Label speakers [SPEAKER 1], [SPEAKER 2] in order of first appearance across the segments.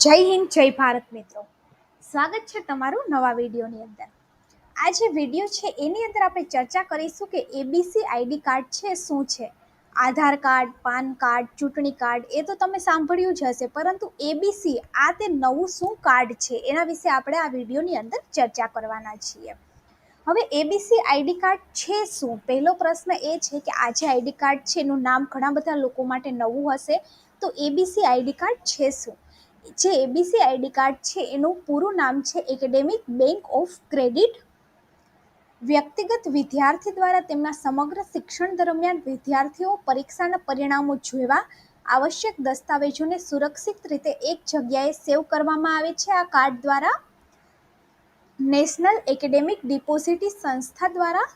[SPEAKER 1] જય હિન્દ, જય ભારત મિત્રો. સ્વાગત છે તમારું નવા વિડીયોની અંદર. આ જે વિડીયો છે એની અંદર આપણે ચર્ચા કરીશું કે એબીસી આઈડી કાર્ડ છે શું છે. આધાર કાર્ડ, પાન કાર્ડ, ચૂંટણી કાર્ડ એ તો તમે સાંભળ્યું જ હશે, પરંતુ એબીસી આ તે નવું શું કાર્ડ છે એના વિશે આપણે આ વિડીયોની અંદર ચર્ચા કરવાના છીએ. હવે એબીસી આઈડી કાર્ડ છે શું? પહેલો પ્રશ્ન એ છે કે આ જે આઈડી કાર્ડ છે એનું નામ ઘણા બધા લોકો માટે નવું હશે, તો એબીસી આઈડી કાર્ડ છે શું? જે એબીસી આઈડી કાર્ડ છે એનું પૂરું નામ છે એકેડેમિક બેંક ઓફ ક્રેડિટ. વ્યક્તિગત વિદ્યાર્થી દ્વારા તેમના સમગ્ર શિક્ષણ દરમિયાન વિદ્યાર્થીઓ પરીક્ષાના પરિણામો જોવા આવશ્યક દસ્તાવેજોને સુરક્ષિત રીતે એક જગ્યાએ સેવ કરવામાં આવે છે. આ કાર્ડ દ્વારા નેશનલ એકેડેમિક ડિપોઝિટરી સંસ્થા દ્વારા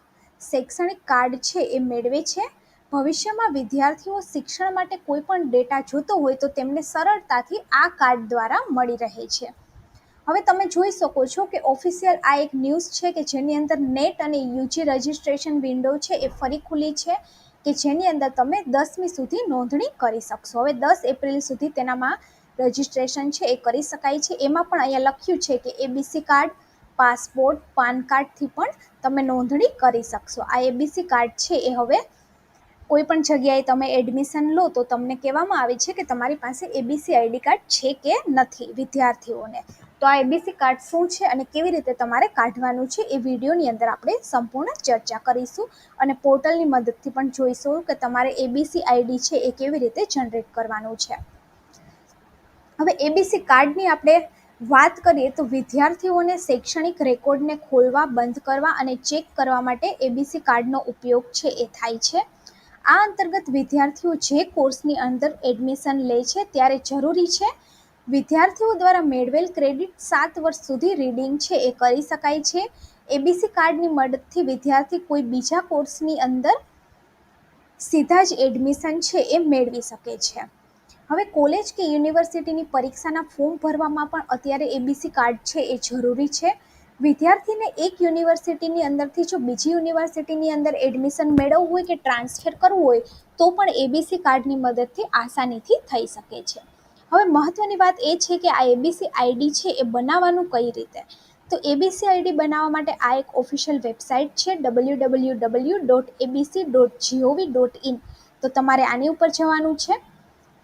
[SPEAKER 1] શૈક્ષણિક કાર્ડ છે એ મેળવે છે. ભવિષ્યમાં વિદ્યાર્થીઓ શિક્ષણ માટે કોઈ પણ ડેટા જોતો હોય તો તેમને સરળતાથી આ કાર્ડ દ્વારા મળી રહે છે. હવે તમે જોઈ શકો છો કે ઓફિશિયલ આ એક ન્યૂઝ છે કે જેની અંદર નેટ અને યુજી રજિસ્ટ્રેશન વિન્ડો છે એ ફરી ખુલી છે કે જેની અંદર તમે 10મી સુધી નોંધણી કરી શકશો. હવે 10 એપ્રિલ સુધી તેનામાં રજિસ્ટ્રેશન છે એ કરી શકાય છે. એમાં પણ અહીંયા લખ્યું છે કે એબીસી કાર્ડ, પાસપોર્ટ, પાન કાર્ડથી પણ તમે નોંધણી કરી શકશો. આ એબીસી કાર્ડ છે એ હવે કોઈ પણ જગ્યાએ તમે એડમિશન લો તો તમને કહેવામાં આવે છે કે તમારી પાસે એબીસી આઈડી કાર્ડ છે કે નથી વિદ્યાર્થીઓને. તો આ એબીસી કાર્ડ શું છે અને કેવી રીતે તમારે કાઢવાનું છે એ વિડીયોની અંદર આપણે સંપૂર્ણ ચર્ચા કરીશું અને પોર્ટલની મદદથી પણ જોઈશું કે તમારે એબીસી આઈડી છે એ કેવી રીતે જનરેટ કરવાનું છે. હવે એબીસી કાર્ડની આપણે વાત કરીએ તો વિદ્યાર્થીઓને શૈક્ષણિક રેકોર્ડને ખોલવા, બંધ કરવા અને ચેક કરવા માટે એબીસી કાર્ડનો ઉપયોગ છે એ થાય છે. આ અંતર્ગત વિદ્યાર્થીઓ જે કોર્સની અંદર એડમિશન લે છે ત્યારે જરૂરી છે વિદ્યાર્થીઓ દ્વારા મેળવેલ ક્રેડિટ 7 વર્ષ સુધી રીડિંગ છે એ કરી શકાય છે. એબીસી કાર્ડની મદદથી વિદ્યાર્થી કોઈ બીજા કોર્સની અંદર સીધા જ એડમિશન છે એ મેળવી શકે છે. હવે કોલેજ કે યુનિવર્સિટીની પરીક્ષાના ફોર્મ ભરવામાં પણ અત્યારે એબીસી કાર્ડ છે એ જરૂરી છે. વિદ્યાર્થીને એક યુનિવર્સિટીની અંદરથી જો બીજી યુનિવર્સિટીની અંદર એડમિશન મેળવવું હોય કે ટ્રાન્સફર કરવું હોય તો પણ એબીસી કાર્ડની મદદથી આસાનીથી થઈ શકે છે. હવે મહત્વની વાત એ છે કે આ એબીસી આઈડી છે એ બનાવવાનું કઈ રીતે. તો એબીસી આઈડી બનાવવા માટે આ એક ઓફિશિયલ વેબસાઇટ છે www.abc.gov.in. તો તમારે આની ઉપર જવાનું છે.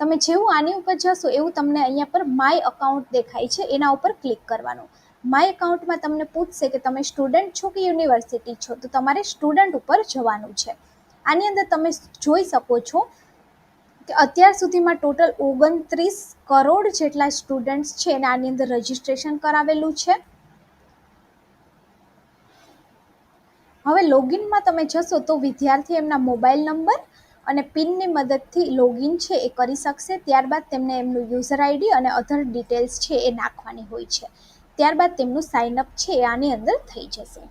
[SPEAKER 1] તમે જેવું આની ઉપર જશો એવું તમને અહીંયા પર માય અકાઉન્ટ દેખાય છે, એના ઉપર ક્લિક કરવાનું. માય અકાઉન્ટમાં તમને પૂછશે કે તમે સ્ટુડન્ટ છો કે યુનિવર્સિટી છો, તો તમારે સ્ટુડન્ટ ઉપર જવાનું છે. આની અંદર તમે જોઈ શકો છો કે અત્યાર સુધીમાં ટોટલ 29 કરોડ જેટલા સ્ટુડન્ટ્સ છે અને આની અંદર રજિસ્ટ્રેશન કરાવેલું છે. હવે લોગિનમાં તમે જશો તો વિદ્યાર્થી એમના મોબાઈલ નંબર અને પિનની મદદથી લોગિન છે એ કરી શકશે. ત્યારબાદ તેમને એમનું યુઝર આઈડી અને અધર ડિટેલ્સ છે એ નાખવાની હોય છે. ત્યારબાદ તેમનું સાઇનઅપ છે એ આની અંદર થઈ જશે.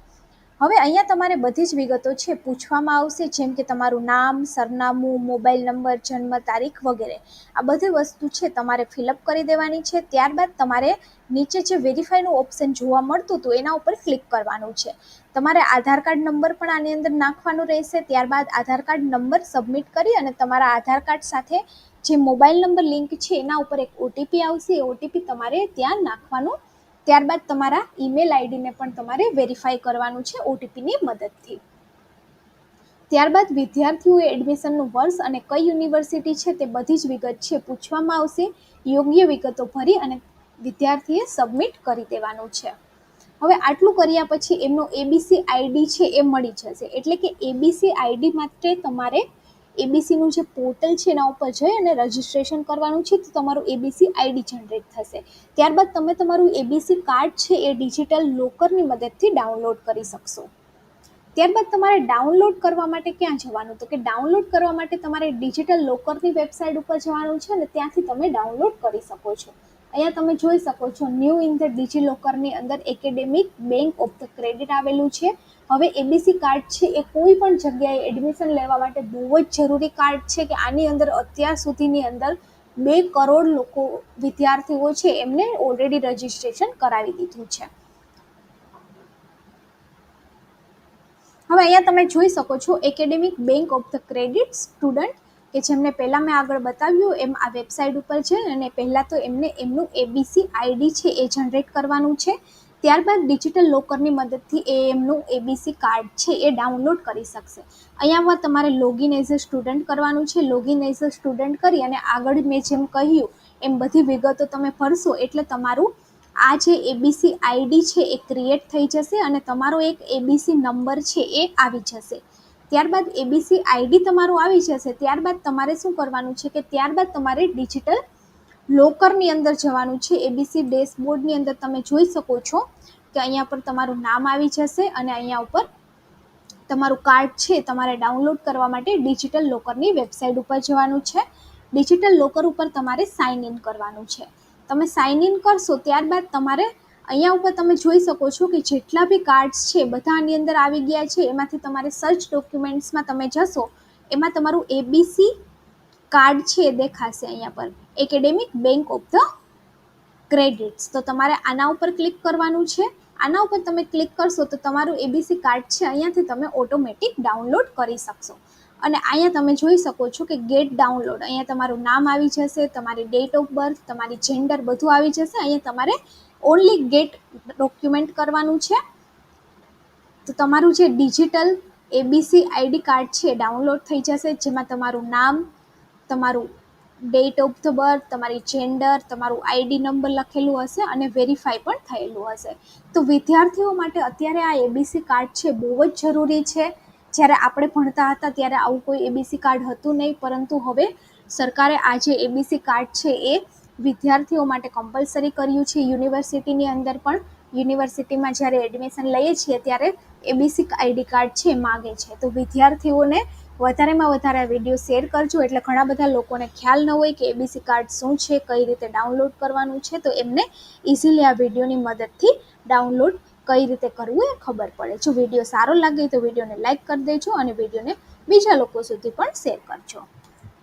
[SPEAKER 1] હવે અહીંયા તમારે બધી જ વિગતો છે પૂછવામાં આવશે, જેમ કે તમારું નામ, સરનામું, મોબાઈલ નંબર, જન્મ તારીખ વગેરે. આ બધી વસ્તુ છે તમારે ફિલઅપ કરી દેવાની છે. ત્યારબાદ તમારે નીચે જે વેરીફાઈનું ઓપ્શન જોવા મળતું હતું એના ઉપર ક્લિક કરવાનું છે. તમારે આધાર કાર્ડ નંબર પણ આની અંદર નાખવાનું રહેશે. ત્યારબાદ આધાર કાર્ડ નંબર સબમિટ કરી અને તમારા આધાર કાર્ડ સાથે જે મોબાઈલ નંબર લિંક છે એના ઉપર એક ઓટીપી આવશે. એ ઓટીપી તમારે ત્યાં નાખવાનું. ત્યારબાદ તમારા ઈમેલ આઈડીને પણ તમારે વેરીફાઈ કરવાનું છે ઓટીપીની મદદથી. ત્યારબાદ વિદ્યાર્થીઓએ એડમિશનનું વર્ષ અને કઈ યુનિવર્સિટી છે તે બધી જ વિગત છે પૂછવામાં આવશે. યોગ્ય વિગતો ભરી અને વિદ્યાર્થીએ સબમિટ કરી દેવાનું છે. હવે આટલું કર્યા પછી એમનો એબીસી આઈડી છે એ મળી જશે. એટલે કે એબીસી આઈડી માટે તમારે એબીસીનું જે પોર્ટલ છે એના ઉપર જઈ અને રજિસ્ટ્રેશન કરવાનું છે, તો તમારું એબીસી આઈડી જનરેટ થશે. ત્યારબાદ તમે તમારું એબીસી કાર્ડ છે એ ડિજિટલ લોકરની મદદથી ડાઉનલોડ કરી શકશો. ત્યારબાદ તમારે ડાઉનલોડ કરવા માટે ક્યાં જવાનું, તો કે ડાઉનલોડ કરવા માટે તમારે ડિજિટલ લોકરની વેબસાઇટ ઉપર જવાનું છે અને ત્યાંથી તમે ડાઉનલોડ કરી શકો છો. અહીંયા તમે જોઈ શકો છો ન્યૂ ઇન ધ ડિજી લોકરની અંદર academic bank of the credit આવેલું છે. હવે એબીસી કાર્ડ છે એ કોઈ પણ જગ્યાએ એડમિશન લેવા માટે બહુ જ જરૂરી કાર્ડ છે કે આની અંદર અત્યાર સુધીની અંદર 2 કરોડ લોકો વિદ્યાર્થીઓ છે એમને ઓલરેડી રજિસ્ટ્રેશન કરાવી દીધું છે. હવે અહીંયા તમે જોઈ શકો છો academic bank of the credit student કે જેમને પહેલાં મેં આગળ બતાવ્યું એમ આ વેબસાઇટ ઉપર છે અને પહેલાં તો એમને એમનું એબીસી આઈડી છે એ જનરેટ કરવાનું છે. ત્યારબાદ ડિજિટલ લોકરની મદદથી એ એમનું એબીસી કાર્ડ છે એ ડાઉનલોડ કરી શકશે. અહીંયા તમારે લોગિન એઝ અ સ્ટુડન્ટ કરવાનું છે. લોગિન એઝ અ સ્ટુડન્ટ કરી અને આગળ મેં જેમ કહ્યું એમ બધી વિગતો તમે ભરશો એટલે તમારું આ જે એબીસી આઈડી છે એ ક્રિએટ થઈ જશે અને તમારો એક એબીસી નંબર છે એ આવી જશે. ત્યારબાદ એબીસી આઈડી તમારું આવી જશે. ત્યારબાદ તમારે શું કરવાનું છે કે ત્યારબાદ તમારે ડિજિટલ લોકરની અંદર જવાનું છે. એબીસી ડેશબોર્ડની અંદર તમે જોઈ શકો છો કે અહીંયા પર તમારું નામ આવી જશે અને અહીંયા ઉપર તમારું કાર્ડ છે તમારે ડાઉનલોડ કરવા માટે ડિજિટલ લોકરની વેબસાઇટ ઉપર જવાનું છે. ડિજિટલ લોકર ઉપર તમારે સાઇન ઇન કરવાનું છે. તમે સાઇન ઇન કરશો ત્યારબાદ તમારે અહીંયા ઉપર તમે જોઈ શકો છો કે જેટલા બી કાર્ડ્સ છે બધાની અંદર આવી ગયા છે. એમાંથી તમારે સર્ચ ડોક્યુમેન્ટ્સમાં તમે જશો એમાં તમારું એબીસી કાર્ડ છે દેખાશે અહીંયા પર academic bank of the credits. તો તમારે આના ઉપર ક્લિક કરવાનું છે. આના ઉપર તમે ક્લિક કરશો તો તમારું એબીસી કાર્ડ છે અહીંયાથી તમે ઓટોમેટિક ડાઉનલોડ કરી શકશો. અને અહીંયા તમે જોઈ શકો છો કે ગેટ ડાઉનલોડ, અહીંયા તમારું નામ આવી જશે, તમારી ડેટ ઓફ બર્થ, તમારી જેન્ડર બધું આવી જશે. અહીંયા તમારે ઓનલી ગેટ ડોક્યુમેન્ટ કરવાનું છે. તો તમારું જે ડિજિટલ એબીસી આઈડી કાર્ડ છે ડાઉનલોડ થઈ જશે, જેમાં તમારું નામ, તમારું ડેટ ઓફ ધ બર્થ, તમારી જેન્ડર, તમારું આઈડી નંબર લખેલું હશે અને વેરીફાઈ પણ થયેલું હશે. તો વિદ્યાર્થીઓ માટે અત્યારે આ એબીસી કાર્ડ છે બહુ જ જરૂરી છે. જ્યારે આપણે ભણતા હતા ત્યારે આવું કોઈ એબીસી કાર્ડ હતું નહીં, પરંતુ હવે સરકારે આ જે એબીસી કાર્ડ છે એ વિદ્યાર્થીઓ માટે કમ્પલસરી કર્યું છે. યુનિવર્સિટીની અંદર પણ યુનિવર્સિટીમાં જ્યારે એડમિશન લઈએ છીએ ત્યારે એબીસી આઈડી કાર્ડ છે માગે છે. તો વિદ્યાર્થીઓને વધારેમાં વધારે વિડીયો શેર કરજો એટલે ઘણા બધા લોકોને ખ્યાલ ન હોય કે એબીસી કાર્ડ શું છે, કઈ રીતે ડાઉનલોડ કરવાનું છે, તો એમને ઇઝીલી આ વિડીયોની મદદથી ડાઉનલોડ કઈ રીતે કરવું એ ખબર પડે. જો વિડીયો સારો લાગે તો વિડીયોને લાઇક કરી દેજો અને વિડીયોને બીજા લોકો સુધી પણ શેર કરજો.